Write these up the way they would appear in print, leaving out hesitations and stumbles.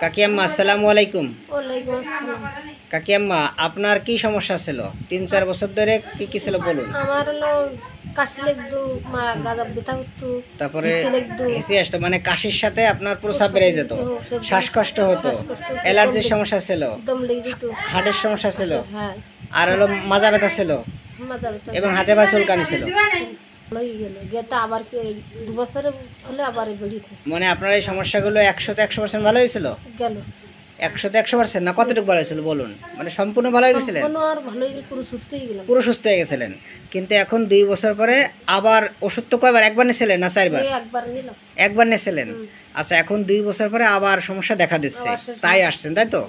কাকি আম্মা আসসালামু আলাইকুম। ওয়ালাইকুম আসসালাম। কাকি আম্মা, আপনার কি সমস্যা ছিল 3-4 বছর ধরে? কি ছিল বলুন। আমার হলো কাশি লাগতো, মা গাদা ব্যথা করতো, তারপরে হিসি লাগতো, হেসে আসতো, মানে কাশির সাথে আপনার প্রস্রাব বেড়ে যেত, শ্বাসকষ্ট হতো, শ্বাসকষ্ট হতো, অ্যালার্জির সমস্যা ছিল, দম লেগে যেত, হার্টের সমস্যা ছিল, হ্যাঁ, আর হলো মাজা ব্যথা ছিল, মাজা ব্যথা এবং হাতে পা চুলকানি ছিল। ভালোই গেল, গেটা আবার কি 2 বছরে হলে আবার বেরিয়েছে মানে আপনার এই সমস্যাগুলো 100-100% ভালো হয়েছিল? গেল 100-100% না, কতটুকু ভালো হয়েছিল বলুন? মানে সম্পূর্ণ ভালো হয়ে গেছিলেন? সম্পূর্ণ আর ভালোই গেল, পুরো সুস্থ হয়ে গেলাম। পুরো সুস্থ হয়ে গেছিলেন, কিন্তু এখন 2 বছর পরে আবার ওষুধ তো কয়বার, একবার নিয়েছিলেন না 4বার? একবার নিলাম। একবার নিয়েছিলেন। আচ্ছা, এখন 2 বছর পরে আবার সমস্যা দেখা দিচ্ছে, তাই আসছেন, তাই তো?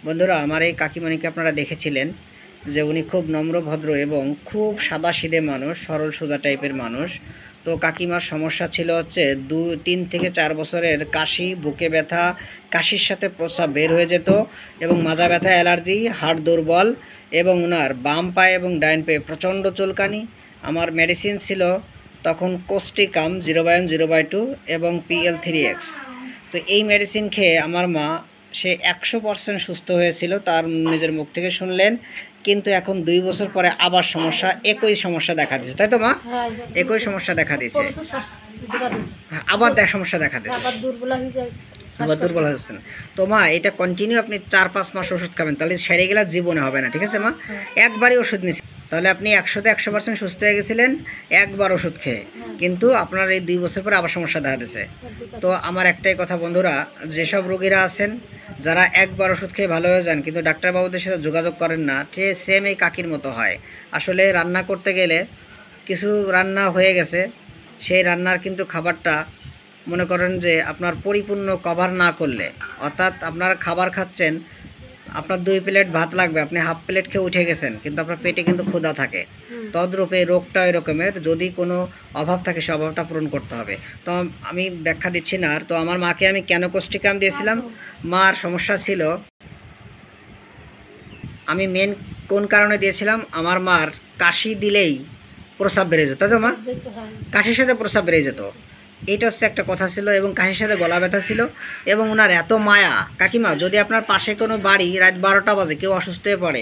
বন্ধুরা, আমার এই কাকিমণিকে আপনারা দেখেছিলেন যে উনি খুব নম্র ভদ্র এবং খুব সাদাসিধে মানুষ, সরল সোজা টাইপের মানুষ। তো কাকিমার সমস্যা ছিল হচ্ছে 3 থেকে 4 বছরের কাশি, বুকে ব্যথা, কাশির সাথে প্রস্রাব বের হয়ে যেত, এবং মাজা ব্যথা, অ্যালার্জি, হাড় দুর্বল, এবং ওনার বাম পায়ে এবং ডাইন পায়ে প্রচণ্ড চুলকানি। আমার মেডিসিন ছিল তখন কোস্টিকাম 0/1 0/2 এবং PL3X। তো এই মেডিসিন খেয়ে আমার মা সে 100% সুস্থ হয়েছিল, তার নিজের মুখ থেকে শুনলেন। কিন্তু এখন 2 বছর পরে আবার সমস্যা, একই সমস্যা দেখা দিচ্ছে, তাই তো মা? একই সমস্যা দেখা দিচ্ছে, আবার সমস্যা দেখা দিচ্ছে, আবার দুর্বল হয়ে যায়, আবার দুর্বল হচ্ছেন। তো মা, এটা কন্টিনিউ আপনি 4-5 মাস ওষুধ খাবেন, তাহলে সেরে গেলে জীবনে হবে না, ঠিক আছে মা? একবারই ওষুধ নিচ্ছি, তাহলে আপনি 100-100% সুস্থ হয়ে গেছিলেন একবার ওষুধ খেয়ে, কিন্তু আপনার এই 2 বছর পরে আবার সমস্যা দেখা দিচ্ছে। তো আমার একটাই কথা বন্ধুরা, যেসব রোগীরা আছেন যারা একবার ওষুধ খেয়ে ভালো হয়ে যান কিন্তু ডাক্তারবাবুদের সাথে যোগাযোগ করেন না, ঠিক সেম এই কাকির মতো হয়। আসলে রান্না করতে গেলে কিছু রান্না হয়ে গেছে, সেই রান্নার কিন্তু খাবারটা মনে করেন যে আপনার পরিপূর্ণ কভার না করলে, অর্থাৎ আপনার খাবার খাচ্ছেন, আপনার 2 প্লেট ভাত লাগবে, আপনি হাফ প্লেট খেয়ে উঠে গেছেন, কিন্তু আপনার পেটে কিন্তু ক্ষুধা থাকে। তদ্রূপে রোগটা এরকমের, যদি কোনো অভাব থাকে সে অভাবটা পূরণ করতে হবে। তো আমি ব্যাখ্যা দিচ্ছি না আর। তো আমার মাকে আমি কেন কোস্টিকাম দিয়েছিলাম, মার সমস্যা ছিল, আমি মেন কোন কারণে দিয়েছিলাম, আমার মার কাশি দিলেই প্রস্রাব বেড়ে যেত, তাই তো মা? কাশির সাথে প্রস্রাব বেড়ে যেত, এইটা হচ্ছে একটা কথা ছিল, এবং কাশির সাথে গলা ব্যথা ছিল, এবং ওনার এত মায়া। কাকিমা, যদি আপনার পাশে কোনো বাড়ি রাত 12টা বাজে কেউ অসুস্থ হয়ে পড়ে,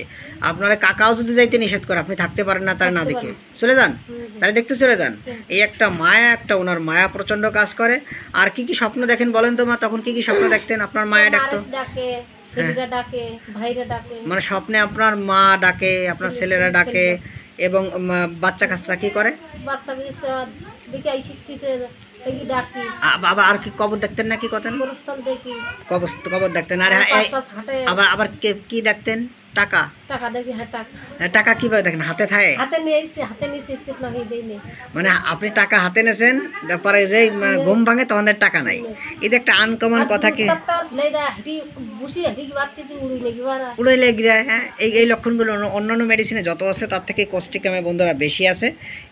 আপনারা কাকাও যদি যাইতে নিষেধ করে, আপনি থাকতে পারেন না তার না দেখে, চলে যান, তারা দেখতে চলে যান। এই একটা মায়া, একটা ওনার মায়া প্রচণ্ড কাজ করে। আর কি কি স্বপ্ন দেখেন বলেন তো মা? তখন কি কি স্বপ্ন দেখতেন? আপনার মায়া ডাকতো, মানে স্বপ্নে আপনার মা ডাকে, আপনার ছেলেরা ডাকে, এবং বাচ্চা কাচ্চা কি করে? আবার আর কি কবর দেখতেন না কি কথা? কবর দেখতেন। আর আবার আবার কি দেখতেন? টাকা। টাকা কিভাবে দেখেন? হাতে থাকে? মানে আপনি টাকা হাতে নেছেন, তারপরে যে ঘুম ভাঙে তখন টাকা নাই। এটা একটা আনকমন কথা। কি উড়ে লেগে যায়? হ্যাঁ, এই লক্ষণগুলো অন্যান্য মেডিসিনে যত আছে তার থেকে কোস্টিকামে বন্ধুরা বেশি আছে।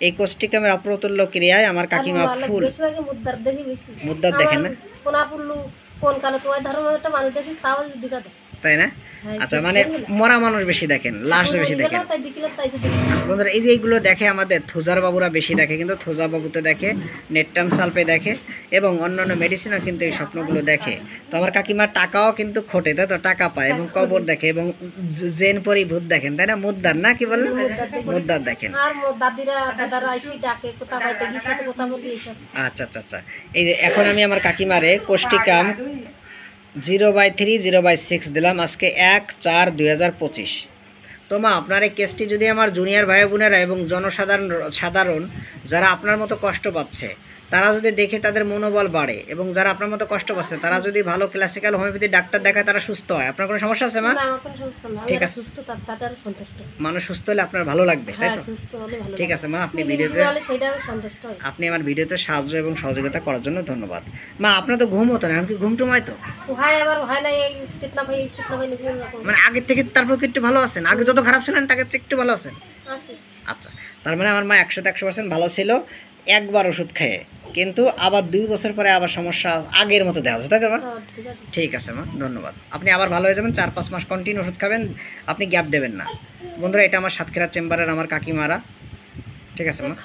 এই কোস্টিকামের অপ্রতুল্য ক্রিয়ায় আমার কাকিমা ফুল মুদ্রার দেখেন না, তাই না? আচ্ছা, মানে মরা মানুষ বেশি দেখেন, লাশ বেশি দেখেন বন্ধুরা। এই যে এইগুলো দেখে আমাদের থুজার বাবুরা বেশি দেখে, কিন্তু থুজা বাবুতে দেখে, নেটটাম সালপে দেখে, এবং অন্যান্য মেডিসিনও কিন্তু এই স্বপ্নগুলো দেখে। তো আমার কাকিমার টাকাও কিন্তু খোটে, তাই তো? টাকা পায় এবং কবর দেখে, এবং জেন পরি ভূত দেখেন, তাই না? মুদ্রার না, কি বলেন? মুদ্রার দেখেন। আচ্ছা আচ্ছা আচ্ছা। এই যে এখন আমি আমার কাকিমারে কোস্টিকাম 0/3 0/6 দিলাম আজকে 1/4/2025। তো মা, আপনার এই কেসটি যদি আমার জুনিয়র ভাই বোনেরা এবং জনসাধারণ যারা আপনার মতো কষ্ট পাচ্ছে, তারা যদি দেখে তাদের মনোবল বাড়ে, এবং যারা আপনার মতো কষ্ট পাচ্ছে তারা যদি ভালো ক্লাসিক্যাল হোমিওপ্যাথি ডাক্তার দেখায়, তারা সুস্থ হয়। আপনার কোনো সমস্যা আছে মা? ঠিক আছে, মানুষ সুস্থ হলে আপনার ভালো লাগবে, তাই তো? ঠিক আছে মা, আপনি আমার ভিডিওতে সাহায্য এবং সহযোগিতা করার জন্য ধন্যবাদ। মা, আপনার তো ঘুম হতো না, এখন কি ঘুম টুম হয়তো? মানে আগের থেকে তারপর কি একটু ভালো আছেন? আগে যত খারাপ ছিলেন তাকে একটু ভালো আছেন? আচ্ছা, তার মানে আমার মা 100-100% ভালো ছিল একবার ওষুধ খেয়ে, কিন্তু আবার 2 বছর পরে আবার সমস্যা আগের মতো দেখা যাচ্ছে, তাই তো মা? ঠিক আছে মা, ধন্যবাদ। আপনি আবার ভালো হয়ে যাবেন, 4-5 মাস কন্টিনিউ ওষুধ খাবেন, আপনি গ্যাপ দেবেন না। বন্ধুরা, এটা আমার সাতক্ষীরা চেম্বারের আমার কাকিমারা, ঠিক আছে মা?